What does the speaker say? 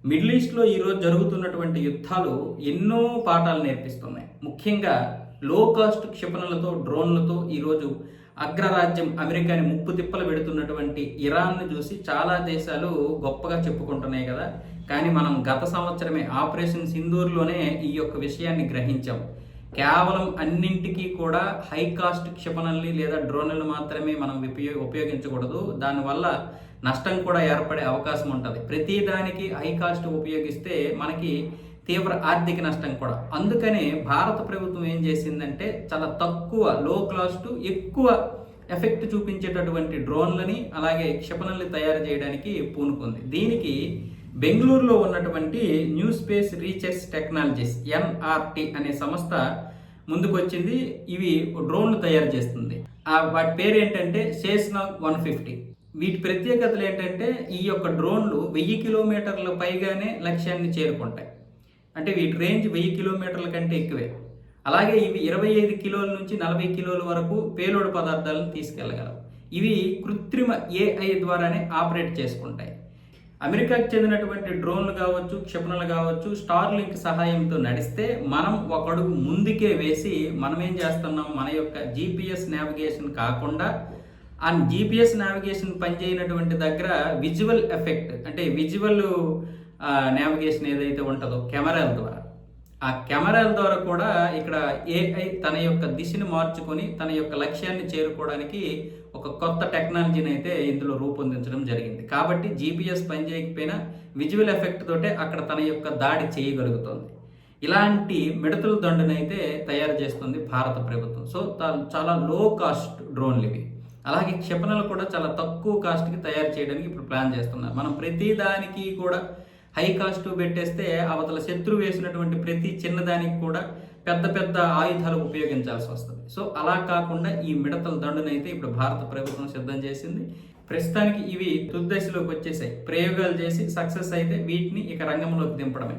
Middle ఈస్ట్లో ఈరోజు జరుగుతున్నటువంటి యుద్ధాలు ఎన్నో పాఠాలు నేర్పిస్తున్నాయి. ముఖ్యంగా లో కాస్ట్ క్షిపణులతో డ్రోన్లతో ఈరోజు అగ్రరాజ్యం అమెరికాని ముప్పు తిప్పలు పెడుతున్నటువంటి ఇరాన్ను చూసి చాలా దేశాలు గొప్పగా చెప్పుకుంటున్నాయి కదా. కానీ మనం గత సంవత్సరమే ఆపరేషన్ సింధూర్లోనే ఈ యొక్క విషయాన్ని గ్రహించాం. కేవలం అన్నింటికీ కూడా హై కాస్ట్ క్షిపణుల్ని లేదా డ్రోన్లను మాత్రమే మనం ఉపయోగించకూడదు. దానివల్ల నష్టం కూడా ఏర్పడే అవకాశం ఉంటుంది. ప్రతి దానికి హై కాస్ట్ ఉపయోగిస్తే మనకి తీవ్ర ఆర్థిక నష్టం కూడా. అందుకనే భారత ప్రభుత్వం ఏం చేసిందంటే చాలా తక్కువ లో కాస్ట్ ఎక్కువ ఎఫెక్ట్ చూపించేటటువంటి డ్రోన్లని అలాగే క్షిపణుల్ని తయారు చేయడానికి పూనుకుంది. దీనికి బెంగళూరులో ఉన్నటువంటి new space research technologies NRT అనే సంస్థ ముందుకొచ్చింది. ఇవి డ్రోన్లు తయారు చేస్తుంది. వాటి పేరు ఏంటంటే సెస్నా 150. వీటి ప్రత్యేకతలు ఏంటంటే ఈ యొక్క డ్రోన్లు 1000 కిలోమీటర్ల పైగానే లక్ష్యాన్ని చేరుకుంటాయి. అంటే వీటి రేంజ్ 1000 కిలోమీటర్ల కంటే ఎక్కువే. అలాగే ఇవి 25 కిలోల నుంచి 40 కిలోల వరకు పేలోడ్ పదార్థాలను తీసుకెళ్లగలవు. ఇవి కృత్రిమ AI ద్వారానే ఆపరేట్ చేసుకుంటాయి. అమెరికాకు చెందినటువంటి డ్రోన్లు కావచ్చు, క్షిపణులు కావచ్చు, స్టార్లింక్ సహాయంతో నడిస్తే మనం ఒక అడుగు ముందుకే వేసి మనం ఏం చేస్తున్నాం, మన యొక్క GPS నావిగేషన్ కాకుండా ఆ GPS నావిగేషన్ పనిచేయనటువంటి దగ్గర విజువల్ ఎఫెక్ట్ అంటే విజువల్ నావిగేషన్ ఏదైతే ఉంటుందో కెమెరాల ద్వారా, ఆ కెమెరాల ద్వారా కూడా ఇక్కడ AI తన యొక్క దిశను మార్చుకొని తన యొక్క లక్ష్యాన్ని చేరుకోవడానికి ఒక కొత్త టెక్నాలజీని అయితే ఇందులో రూపొందించడం జరిగింది. కాబట్టి GPS పనిచేయకపోయినా విజువల్ ఎఫెక్ట్ తోటే అక్కడ తన యొక్క దాడి చేయగలుగుతుంది. ఇలాంటి మిడతల దండునైతే తయారు చేస్తుంది భారత ప్రభుత్వం. సో చాలా లో కాస్ట్ డ్రోన్లు ఇవి. అలాగే క్షిపణులు కూడా చాలా తక్కువ కాస్ట్కి తయారు చేయడానికి ఇప్పుడు ప్లాన్ చేస్తున్నారు. మనం ప్రతి దానికి కూడా హై కాస్ట్ పెట్టేస్తే అవతల శత్రువు వేసినటువంటి ప్రతి చిన్నదానికి కూడా పెద్ద పెద్ద ఆయుధాలు ఉపయోగించాల్సి వస్తుంది. సో అలా కాకుండా ఈ మిడతల దండునైతే ఇప్పుడు భారత ప్రభుత్వం సిద్ధం చేసింది. ప్రస్తుతానికి ఇవి తుది దశలోకి వచ్చేసాయి. ప్రయోగాలు చేసి సక్సెస్ అయితే వీటిని ఇక రంగంలోకి దింపడమే.